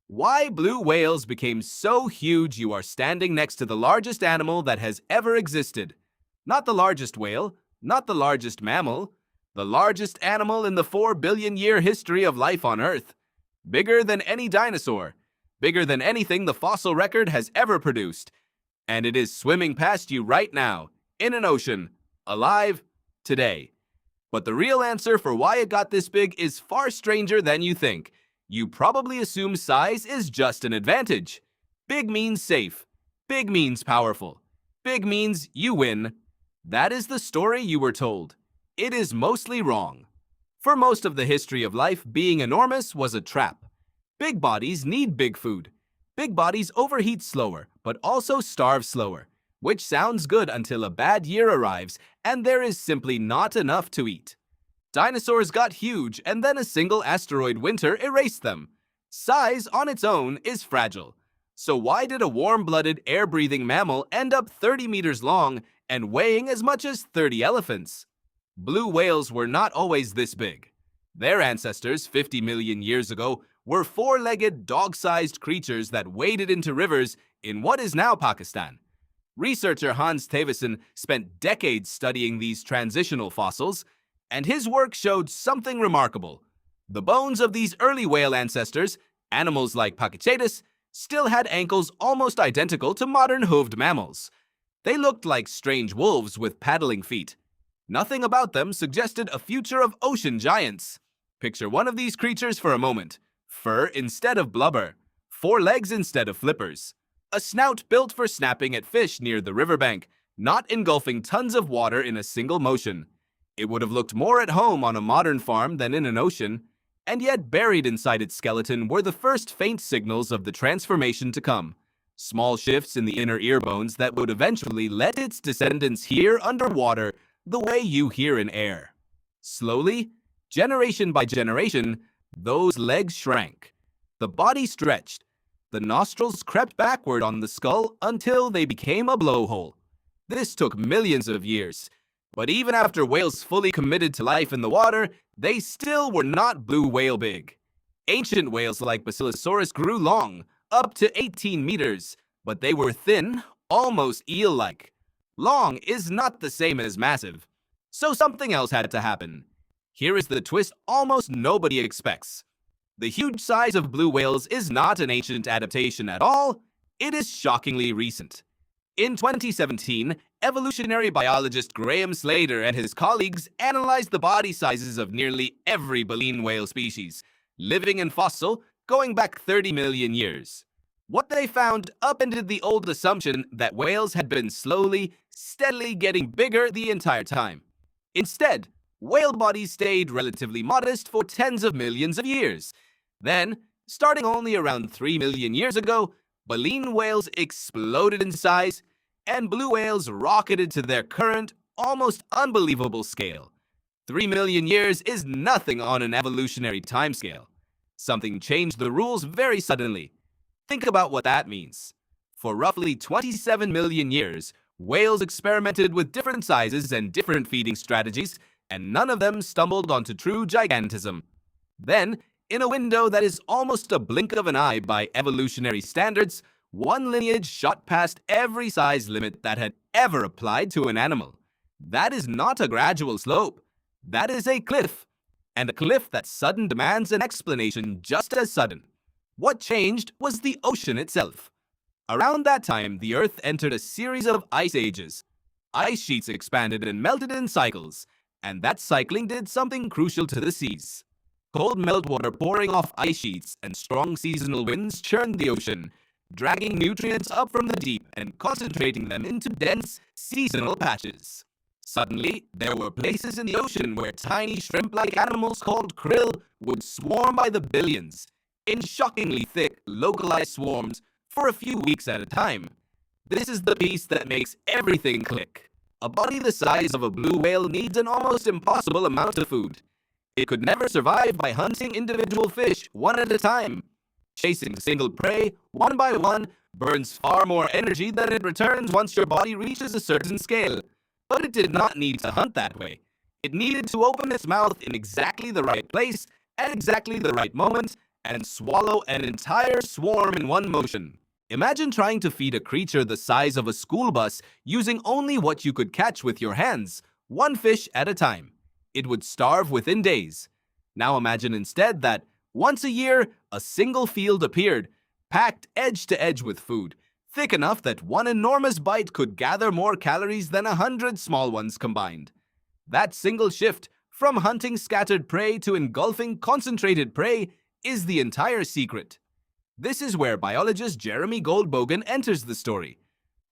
Why blue whales became so huge you are standing next to the largest animal that has ever existed. Not the largest whale, not the largest mammal, the largest animal in the 4 billion year history of life on Earth. Bigger than any dinosaur, bigger than anything the fossil record has ever produced. And it is swimming past you right now, in an ocean, alive, today. But the real answer for why it got this big is far stranger than you think. You probably assume size is just an advantage. Big means safe. Big means powerful. Big means you win. That is the story you were told. It is mostly wrong. For most of the history of life, being enormous was a trap. Big bodies need big food. Big bodies overheat slower, but also starve slower, which sounds good until a bad year arrives and there is simply not enough to eat. Dinosaurs got huge and then a single asteroid winter erased them. Size on its own is fragile. So why did a warm-blooded, air-breathing mammal end up 30 meters long and weighing as much as 30 elephants? Blue whales were not always this big. Their ancestors 50 million years ago were four-legged, dog-sized creatures that waded into rivers in what is now Pakistan. Researcher Hans Tavison spent decades studying these transitional fossils, and his work showed something remarkable. The bones of these early whale ancestors, animals like Pakicetus, still had ankles almost identical to modern hoofed mammals. They looked like strange wolves with paddling feet. Nothing about them suggested a future of ocean giants. Picture one of these creatures for a moment. Fur instead of blubber. 4 legs instead of flippers. A snout built for snapping at fish near the riverbank, not engulfing tons of water in a single motion. It would have looked more at home on a modern farm than in an ocean, and yet buried inside its skeleton were the first faint signals of the transformation to come. Small shifts in the inner ear bones that would eventually let its descendants hear underwater the way you hear in air. Slowly, generation by generation, those legs shrank. The body stretched. The nostrils crept backward on the skull until they became a blowhole. This took millions of years. But even after whales fully committed to life in the water, they still were not blue whale big. Ancient whales like Basilosaurus grew long, up to 18 meters, but they were thin, almost eel-like. Long is not the same as massive, so something else had to happen. Here is the twist almost nobody expects. The huge size of blue whales is not an ancient adaptation at all, it is shockingly recent. In 2017, evolutionary biologist Graham Slater and his colleagues analyzed the body sizes of nearly every baleen whale species, living and fossil, going back 30 million years. What they found upended the old assumption that whales had been slowly, steadily getting bigger the entire time. Instead, whale bodies stayed relatively modest for tens of millions of years. Then, starting only around 3 million years ago, baleen whales exploded in size, and blue whales rocketed to their current, almost unbelievable scale. 3 million years is nothing on an evolutionary timescale. Something changed the rules very suddenly. Think about what that means. For roughly 27 million years, whales experimented with different sizes and different feeding strategies, and none of them stumbled onto true gigantism. Then, in a window that is almost a blink of an eye by evolutionary standards, one lineage shot past every size limit that had ever applied to an animal. That is not a gradual slope. That is a cliff. And a cliff that sudden demands an explanation just as sudden. What changed was the ocean itself. Around that time, the Earth entered a series of ice ages. Ice sheets expanded and melted in cycles, and that cycling did something crucial to the seas. Cold meltwater pouring off ice sheets and strong seasonal winds churned the ocean, dragging nutrients up from the deep and concentrating them into dense, seasonal patches. Suddenly, there were places in the ocean where tiny shrimp-like animals called krill would swarm by the billions, in shockingly thick, localized swarms for a few weeks at a time. This is the piece that makes everything click. A body the size of a blue whale needs an almost impossible amount of food. It could never survive by hunting individual fish one at a time. Chasing single prey, one by one, burns far more energy than it returns once your body reaches a certain scale. But it did not need to hunt that way. It needed to open its mouth in exactly the right place, at exactly the right moment, and swallow an entire swarm in one motion. Imagine trying to feed a creature the size of a school bus using only what you could catch with your hands, one fish at a time. It would starve within days. Now imagine instead that, once a year, a single field appeared, packed edge to edge with food, thick enough that one enormous bite could gather more calories than 100 small ones combined. That single shift, from hunting scattered prey to engulfing concentrated prey, is the entire secret. This is where biologist Jeremy Goldbogen enters the story.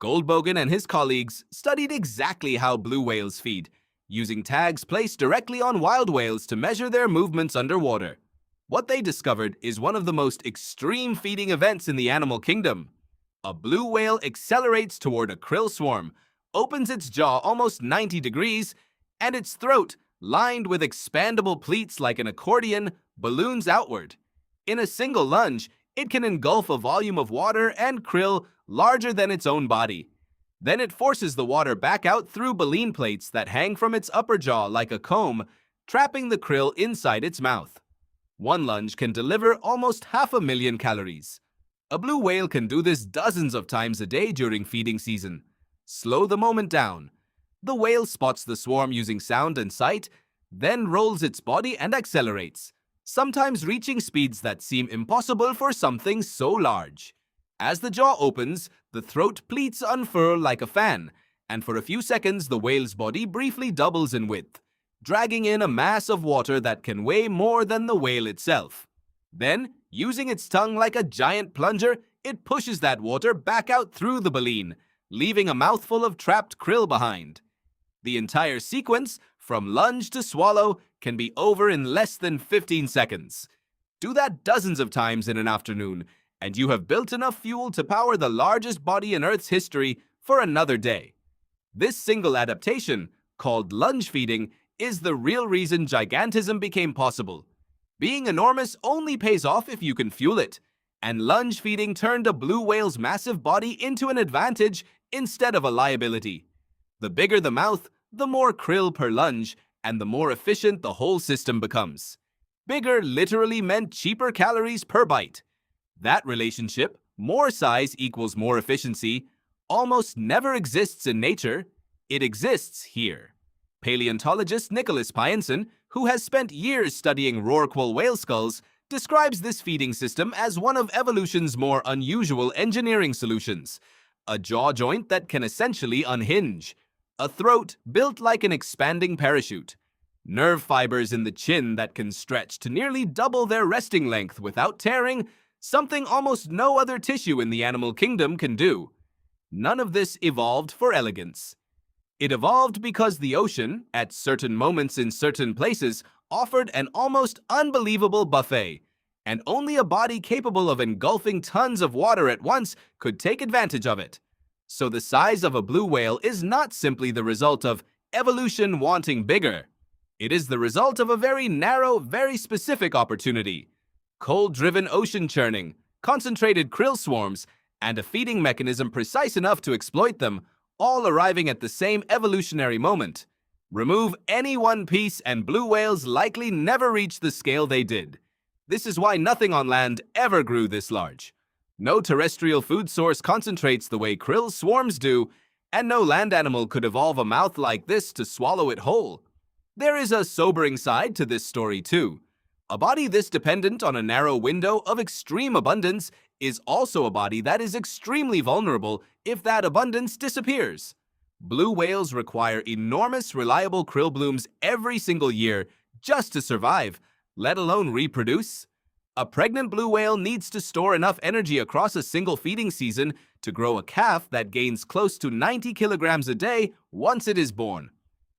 Goldbogen and his colleagues studied exactly how blue whales feed, using tags placed directly on wild whales to measure their movements underwater. What they discovered is one of the most extreme feeding events in the animal kingdom. A blue whale accelerates toward a krill swarm, opens its jaw almost 90 degrees, and its throat, lined with expandable pleats like an accordion, balloons outward. In a single lunge, it can engulf a volume of water and krill larger than its own body. Then it forces the water back out through baleen plates that hang from its upper jaw like a comb, trapping the krill inside its mouth. One lunge can deliver almost 500,000 calories. A blue whale can do this dozens of times a day during feeding season. Slow the moment down. The whale spots the swarm using sound and sight, then rolls its body and accelerates, sometimes reaching speeds that seem impossible for something so large. As the jaw opens, the throat pleats unfurl like a fan, and for a few seconds the whale's body briefly doubles in width, dragging in a mass of water that can weigh more than the whale itself. Then, using its tongue like a giant plunger, it pushes that water back out through the baleen, leaving a mouthful of trapped krill behind. The entire sequence, from lunge to swallow, can be over in less than 15 seconds. Do that dozens of times in an afternoon, and you have built enough fuel to power the largest body in Earth's history for another day. This single adaptation, called lunge feeding, is the real reason gigantism became possible. Being enormous only pays off if you can fuel it, and lunge feeding turned a blue whale's massive body into an advantage instead of a liability. The bigger the mouth, the more krill per lunge, and the more efficient the whole system becomes. Bigger literally meant cheaper calories per bite. That relationship, more size equals more efficiency, almost never exists in nature. It exists here. Paleontologist Nicholas Pienson, who has spent years studying rorqual whale skulls, describes this feeding system as one of evolution's more unusual engineering solutions. A jaw joint that can essentially unhinge. A throat built like an expanding parachute. Nerve fibers in the chin that can stretch to nearly double their resting length without tearing, something almost no other tissue in the animal kingdom can do. None of this evolved for elegance. It evolved because the ocean, at certain moments in certain places, offered an almost unbelievable buffet, and only a body capable of engulfing tons of water at once could take advantage of it. So the size of a blue whale is not simply the result of evolution wanting bigger. It is the result of a very narrow, very specific opportunity. Coal-driven ocean churning, concentrated krill swarms, and a feeding mechanism precise enough to exploit them, all arriving at the same evolutionary moment. Remove any one piece and blue whales likely never reach the scale they did. This is why nothing on land ever grew this large. No terrestrial food source concentrates the way krill swarms do, and no land animal could evolve a mouth like this to swallow it whole. There is a sobering side to this story too. A body this dependent on a narrow window of extreme abundance is also a body that is extremely vulnerable if that abundance disappears. Blue whales require enormous reliable krill blooms every single year just to survive, let alone reproduce. A pregnant blue whale needs to store enough energy across a single feeding season to grow a calf that gains close to 90 kilograms a day once it is born.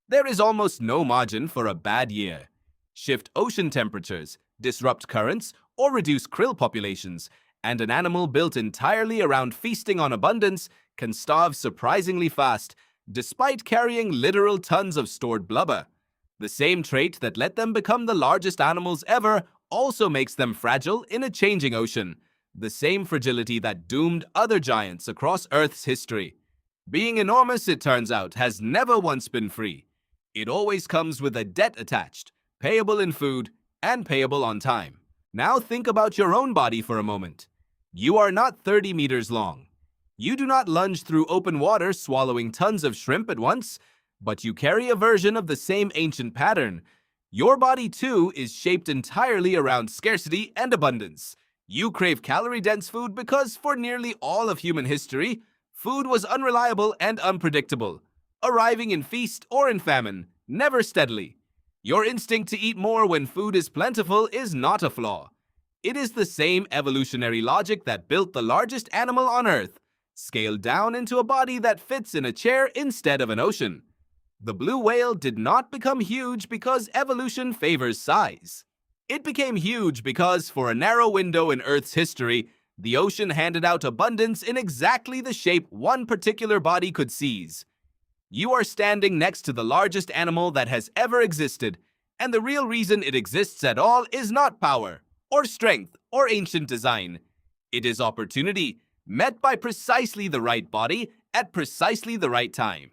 There is almost no margin for a bad year. Shift ocean temperatures, disrupt currents, or reduce krill populations, and an animal built entirely around feasting on abundance can starve surprisingly fast, despite carrying literal tons of stored blubber. The same trait that let them become the largest animals ever also makes them fragile in a changing ocean, the same fragility that doomed other giants across Earth's history. Being enormous, it turns out, has never once been free. It always comes with a debt attached, payable in food and payable on time. Now think about your own body for a moment. You are not 30 meters long. You do not lunge through open water swallowing tons of shrimp at once, but you carry a version of the same ancient pattern. Your body, too, is shaped entirely around scarcity and abundance. You crave calorie-dense food because, for nearly all of human history, food was unreliable and unpredictable, arriving in feast or in famine, never steadily. Your instinct to eat more when food is plentiful is not a flaw. It is the same evolutionary logic that built the largest animal on Earth, scaled down into a body that fits in a chair instead of an ocean. The blue whale did not become huge because evolution favors size. It became huge because, for a narrow window in Earth's history, the ocean handed out abundance in exactly the shape one particular body could seize. You are standing next to the largest animal that has ever existed, and the real reason it exists at all is not power, or strength, or ancient design. It is opportunity, met by precisely the right body at precisely the right time.